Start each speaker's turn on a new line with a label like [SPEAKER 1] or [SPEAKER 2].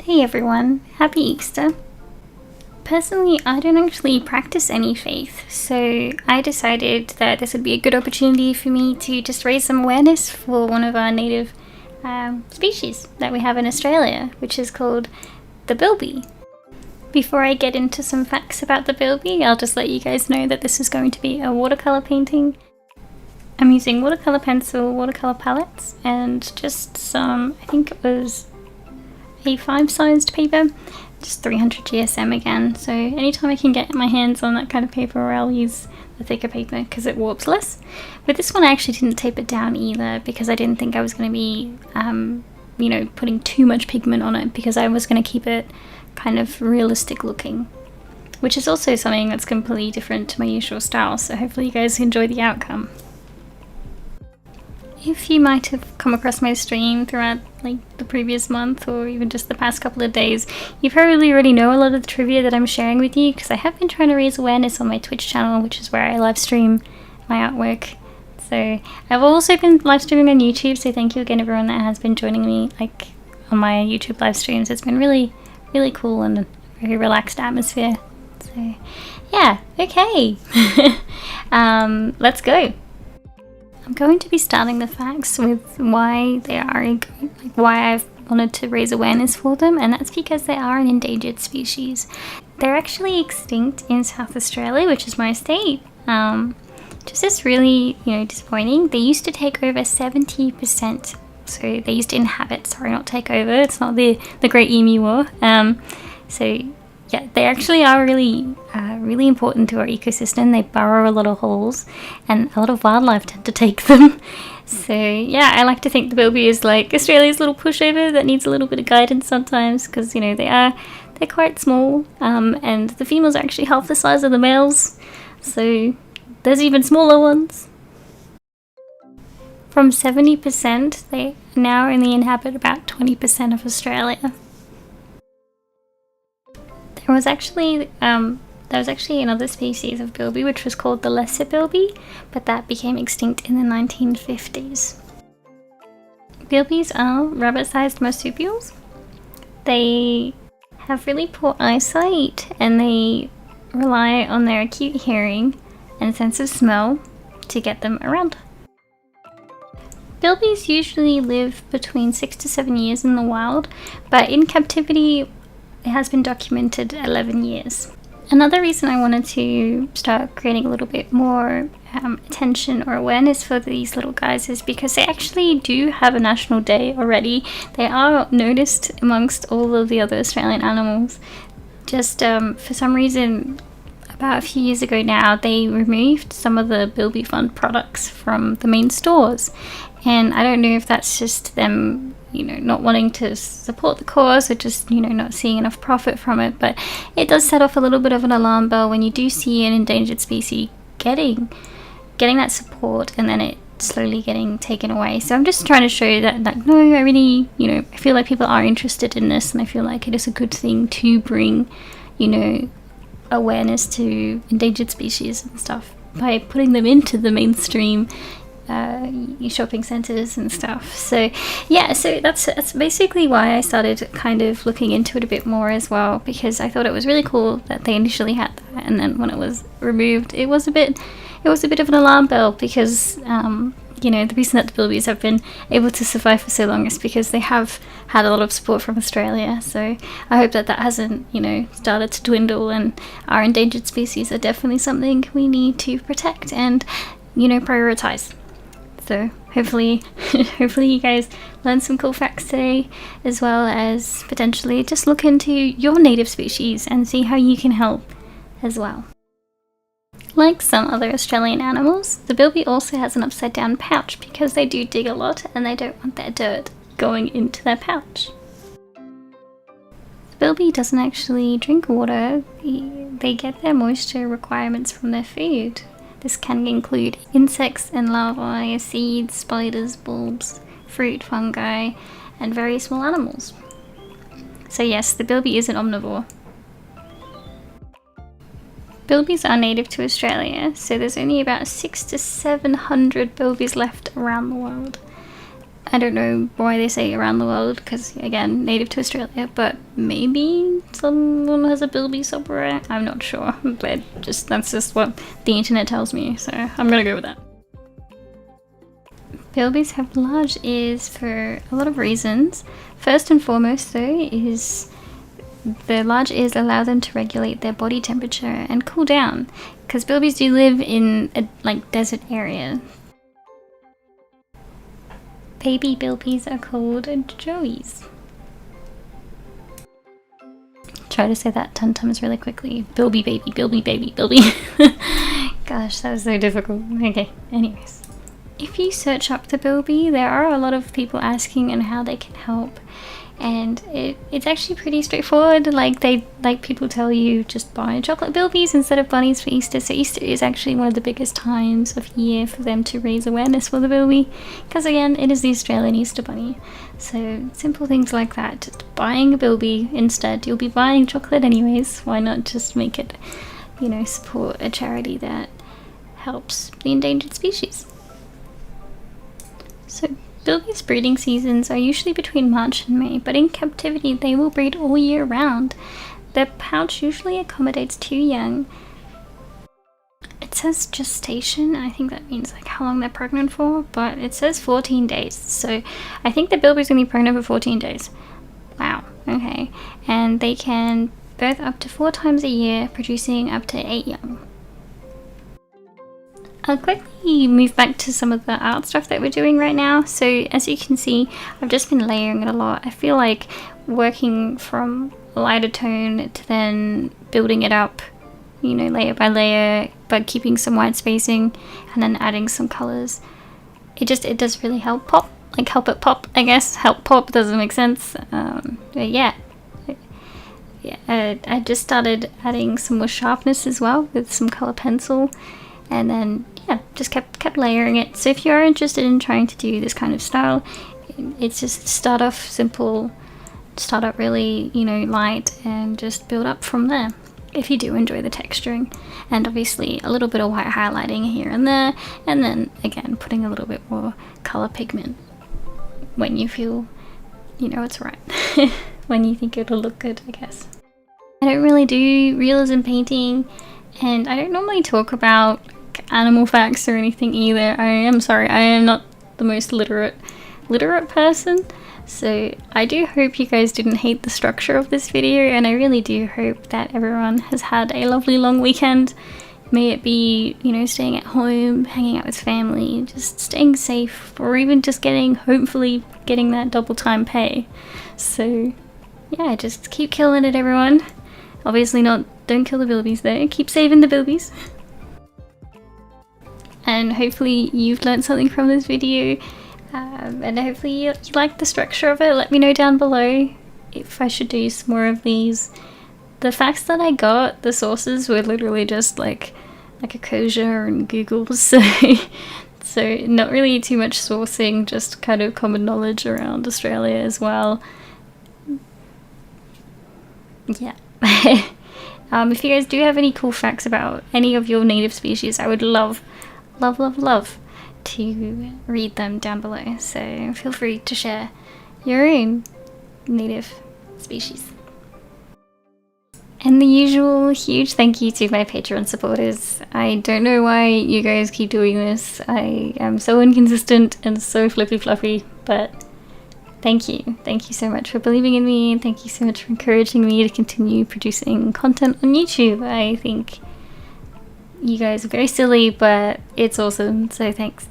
[SPEAKER 1] Hey everyone, happy Easter. Personally, I don't actually practice any faith, so I decided that this would be a good opportunity for me to just raise some awareness for one of our native species that we have in Australia, which is called the bilby. Before I get into some facts about the bilby, I'll just let you guys know that this is going to be a watercolour painting. I'm using watercolour pencil, watercolour palettes, and just some, I think it was A5 sized paper, just 300 GSM again. So anytime I can get my hands on that kind of paper, I'll use the thicker paper because it warps less. But this one I actually didn't tape it down either because I didn't think I was going to be, putting too much pigment on it, because I was going to keep it kind of realistic looking, which is also something that's completely different to my usual style. So hopefully you guys enjoy the outcome. If you might have come across my stream throughout the previous month or even just the past couple of days, you probably already know a lot of the trivia that I'm sharing with you, because I have been trying to raise awareness on my Twitch channel, which is where I live stream my artwork. So I've also been live streaming on YouTube, so thank you again everyone that has been joining me on my YouTube live streams. It's been really, really cool and a very relaxed atmosphere. So yeah, okay. Let's go. I'm going to be starting the facts with why they are, why I've wanted to raise awareness for them, and that's because they are an endangered species. They're actually extinct in South Australia, which is my state. Just is really, disappointing. They used to take over 70%, so they used to inhabit, sorry, not take over, it's not the Great Emu War. So yeah, they actually are really important to our ecosystem. They burrow a lot of holes, and a lot of wildlife tend to take them. So yeah, I like to think the bilby is like Australia's little pushover that needs a little bit of guidance sometimes, because they're quite small, and the females are actually half the size of the males. So there's even smaller ones. From 70%, they now only inhabit about 20% of Australia. There was actually another species of bilby which was called the lesser bilby, but that became extinct in the 1950s. Bilbies are rabbit-sized marsupials. They have really poor eyesight, and they rely on their acute hearing and sense of smell to get them around. Bilbies usually live between 6 to 7 years in the wild, but in captivity it has been documented 11 years. Another reason I wanted to start creating a little bit more attention or awareness for these little guys is because they actually do have a national day already. They are noticed amongst all of the other Australian animals. Just for some reason, about a few years ago now, they removed some of the Bilby Fund products from the main stores. And I don't know if that's just them not wanting to support the cause, or just, not seeing enough profit from it, but it does set off a little bit of an alarm bell when you do see an endangered species getting that support and then it slowly getting taken away. So I'm just trying to show that no, I really, I feel like people are interested in this, and I feel like it is a good thing to bring, awareness to endangered species and stuff by putting them into the mainstream shopping centers and stuff. So yeah, so that's basically why I started kind of looking into it a bit more as well, because I thought it was really cool that they initially had that, and then when it was removed, it was a bit of an alarm bell, because the reason that the bilbies have been able to survive for so long is because they have had a lot of support from Australia. So I hope that hasn't started to dwindle, and our endangered species are definitely something we need to protect and prioritize. So hopefully you guys learned some cool facts today, as well as potentially just look into your native species and see how you can help as well. Like some other Australian animals, the bilby also has an upside down pouch because they do dig a lot and they don't want their dirt going into their pouch. The bilby doesn't actually drink water. They get their moisture requirements from their food. This can include insects and larvae, seeds, spiders, bulbs, fruit, fungi, and very small animals. So yes, the bilby is an omnivore. Bilbies are native to Australia, so there's only about 600 to 700 bilbies left around the world. I don't know why they say around the world, because again, native to Australia, but maybe someone has a bilby somewhere. I'm not sure, but that's just what the internet tells me, so I'm gonna go with that. Bilbies have large ears for a lot of reasons. First and foremost though is the large ears allow them to regulate their body temperature and cool down, because bilbies do live in a desert area. Baby bilbies are called joeys. Try to say that 10 times really quickly. Bilby baby, bilby baby, bilby. Gosh, that was so difficult. Okay, anyways. If you search up the bilby, there are a lot of people asking and how they can help, and it's actually pretty straightforward. People tell you, just buy chocolate bilbies instead of bunnies for Easter. So Easter is actually one of the biggest times of year for them to raise awareness for the bilby, because again, it is the Australian Easter bunny. So simple things like that, just buying a bilby instead. You'll be buying chocolate anyways, why not just make it, support a charity that helps the endangered species. So bilbies' breeding seasons are usually between March and May, but in captivity they will breed all year round. Their pouch usually accommodates 2 young. It says gestation, I think that means how long they're pregnant for, but it says 14 days. So I think the bilby's gonna be pregnant for 14 days. Wow, okay. And they can birth up to 4 times a year, producing up to 8 young. I'll quickly move back to some of the art stuff that we're doing right now. So as you can see, I've just been layering it a lot. I feel like working from lighter tone to then building it up, layer by layer, but keeping some white spacing and then adding some colors. It does really help pop, help it pop, I guess. Help pop doesn't make sense. But yeah. I just started adding some more sharpness as well with some color pencil. And then, just kept layering it. So if you're interested in trying to do this kind of style, it's just start off simple, start up really, light, and just build up from there. If you do enjoy the texturing, and obviously a little bit of white highlighting here and there, and then again putting a little bit more color pigment when you feel, it's right. When you think it'll look good, I guess. I don't really do realism painting, and I don't normally talk about animal facts or anything either. I am sorry, I am not the most literate person, so I do hope you guys didn't hate the structure of this video, and I really do hope that everyone has had a lovely long weekend. May it be, staying at home, hanging out with family, just staying safe, or even just hopefully getting that double time pay. So yeah, just keep killing it, everyone. Obviously don't kill the bilbies though, keep saving the bilbies. And hopefully you've learned something from this video, and hopefully you like the structure of it. Let me know down below if I should do some more of these. The facts that I got, the sources were literally just like a Koja and Google, so not really too much sourcing, just kind of common knowledge around Australia as well. Yeah. If you guys do have any cool facts about any of your native species, I would love to read them down below, so feel free to share your own native species. And the usual huge thank you to my Patreon supporters. I don't know why you guys keep doing this. I am so inconsistent and so flippy fluffy, but thank you. Thank you so much for believing in me, and thank you so much for encouraging me to continue producing content on YouTube. I think you guys are very silly, but it's awesome, so thanks.